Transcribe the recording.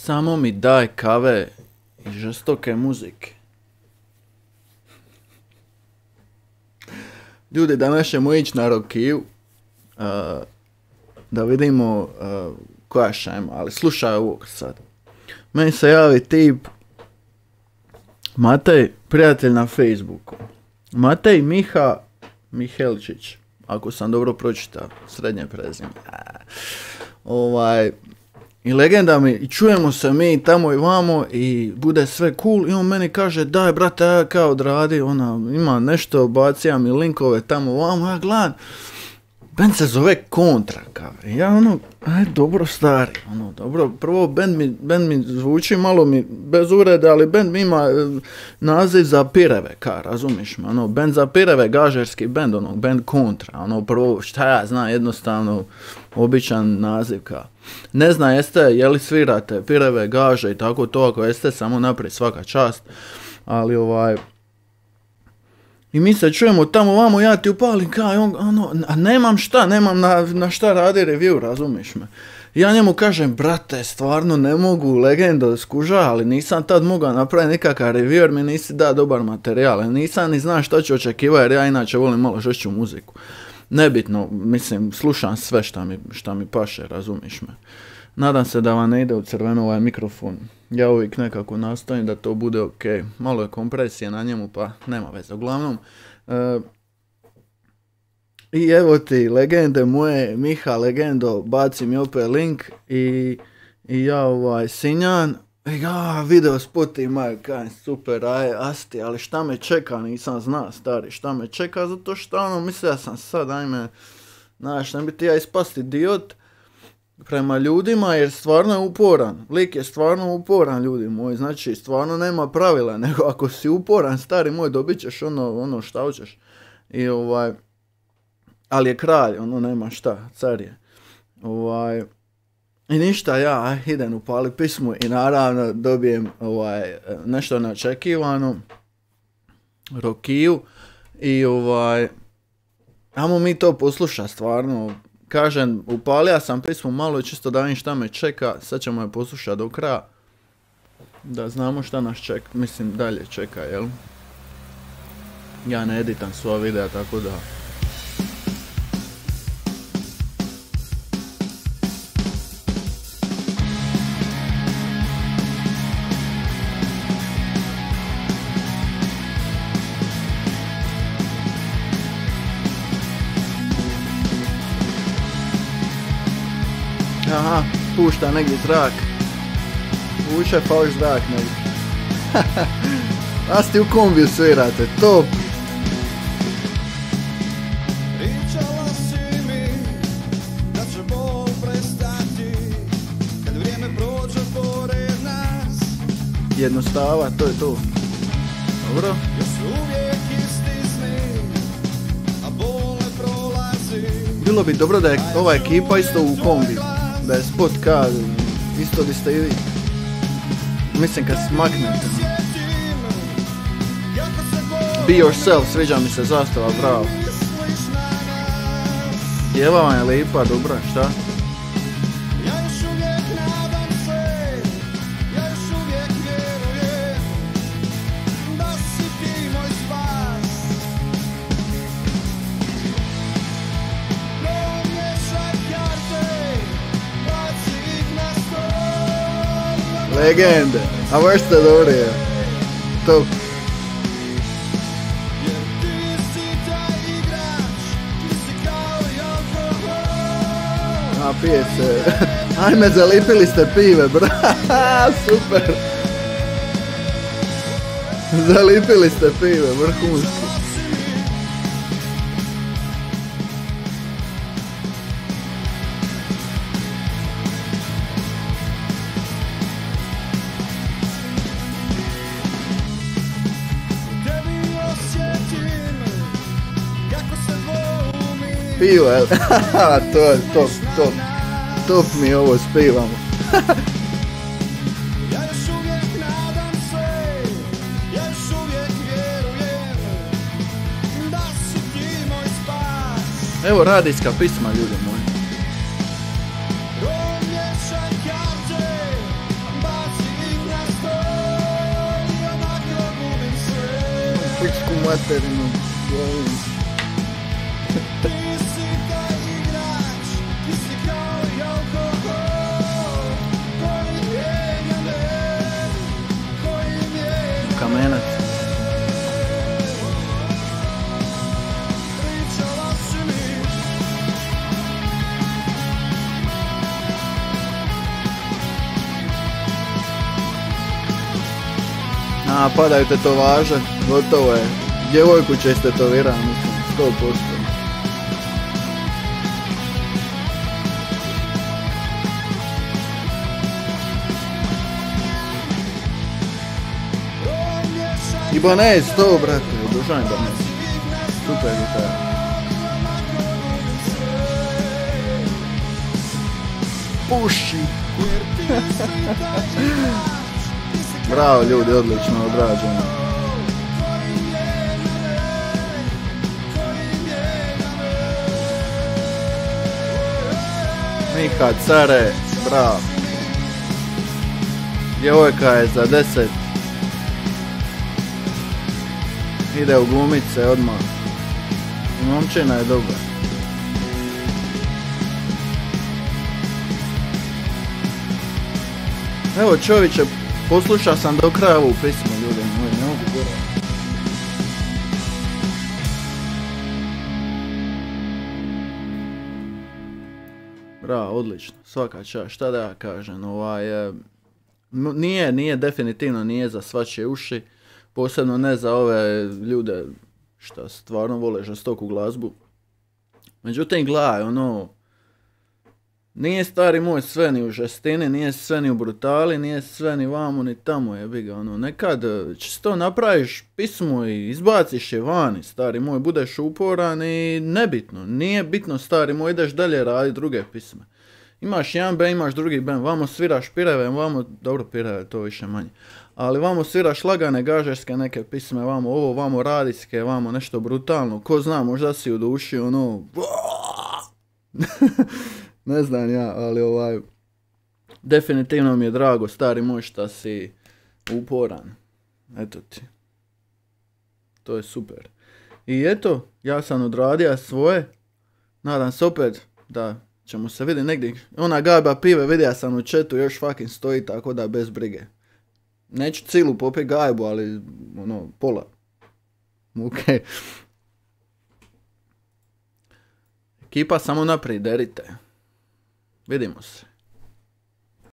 Samo mi daj kave i žestoke muzike. Ljudi, danas ćemo ići na Rokiju. Da vidimo koja šema, ali slušaj ovo sad. Meni se javi tip Matej, prijatelj na Facebooku. Matej Miha Mihelčić, ako sam dobro pročitao, srednje prezime. I legenda mi, i čujemo se mi tamo i vamo i bude sve cool i on meni kaže daj brate, ja kao odradi, ima nešto, bacija mi linkove tamo vamo, ja gledam. Band se zove Kontra, kao. Ja dobro stari, dobro, prvo band mi zvuči malo mi bez ureda, ali band mi ima naziv za pireve, kao, razumiš me, band za pireve, gažerski band, band Kontra, prvo, šta ja znam, jednostavno, običan naziv, kao. Ne znam jeste, je li svirate pireve, gaže i tako to, ako jeste, samo naprijed, svaka čast, ali i mi se čujemo tamo vamo, ja ti upalim kao, a nemam na šta radi review, razumiš me. Ja njemu kažem, brate, stvarno ne mogu, legendo skuža, ali nisam tad mogao napraviti nikakav review jer mi nisi da dobar materijal. Nisam ni znam šta ću očekivati jer ja inače volim malo žešću muziku. Nebitno, mislim, slušam sve šta mi paše, razumiš me. Nadam se da vam ne ide u crveno ovaj mikrofon. Ja uvijek nekako nastojim da to bude ok. Malo je kompresije na njemu pa nema veze. Uglavnom, i evo ti legende moje, Miha legendo, baci mi opet link i ja Sinjan, video spot imaju, kaj super, asti, ali šta me čeka, nisam zna stari, šta me čeka, zato što mislio sam sad, znaš, ne bi ti ja ispasti idiot prema ljudima jer stvarno je uporan, lik je stvarno uporan ljudi moji, znači stvarno nema pravila, nego ako si uporan stari moj dobit ćeš ono šta hoćeš i ali je kralj, nema šta, car je. I ništa, ja idem upali pismo i naravno dobijem nešto neočekivano, Rokiju i ajmo mi to poslušati stvarno. Kažem, upalio sam pismo malo čisto da vidim šta me čeka, sad ćemo je poslušati do kraja. Da znamo šta nas čeka, mislim dalje čeka, jel? Ja ne editam sva videa, tako da... Aha, pušta negdje zrak. Vuče fališ zrak negdje. A ste u kombiju svirate, top. Pričala si mi da će bol prestati kad vrijeme prođe pored nas. Jednostava, to je to. Dobro. Još uvijek isti sni, a bol ne prolazi. Bilo bi dobro da je ova ekipa isto u kombiju. Da je spot kad isto di ste i vi. Mislim kad smaknete. Be yourself, sviđa mi se zastava, bravo. Pjeva vam je lipa, dobra, šta? Legende, a baš ste dobri je. Top. A pije se. Ajme, zalipili ste pive, bra. Super. Zalipili ste pive, vrhunski. Pivo, jel? To je top, top. Top mi ovo spivamo. Evo radijska pisma, ljudi moji. materinu. Jovim. Ti si taj igrač, ti si kao i alkohol, koji mijenja me, koji mijenja Kamenac. pričala si mi. Padaju tetovaže, gotovo je. Djevojku će istetovirati, mislim, 100%. Ibanez, to brate, obožavam Ibanez. Super gitara. Puši. Bravo ljudi, odlično odrađeno. Miha, care, bravo. Djevojka je za 10. Ide u glumice odmah. Momčina je dobra. Evo čovječe, poslušao sam do kraja ovu pismu, ljudi moji, ne mogu gore. Bravo, odlično, svaka čast, šta da ja kažem, nije definitivno nije za svačije uši, posebno ne za ove ljude šta stvarno vole žestoku glazbu. Međutim, gledaj, nije stari moj sve ni u žestini, nije sve ni u brutali, nije sve ni vamo ni tamo, jebi ga, nekad čisto napraviš pismo i izbaciš je vani, stari moj, budeš uporan i nebitno, nije bitno, stari moj, ideš dalje raditi druge pisme. Imaš jedan band, imaš drugi band, vamo sviraš pireve, vamo, dobro pireve, to više manje, ali vamo sviraš lagane gažerske neke pisme, vamo ovo, vamo radijske, vamo nešto brutalno, ko zna, možda si u duši, ne znam ja, ali definitivno mi je drago, stari moj, šta si uporan. Eto ti. To je super. I eto, ja sam odradio svoje. Nadam se opet da ćemo se vidjeti negdje. Ona gajba pive, vidio sam u chatu, još fucking stoji, tako da bez brige. Neću cilu popit gajbu, ali pola. Okej. Ekipa, samo naprijed, derite. Vidimo se.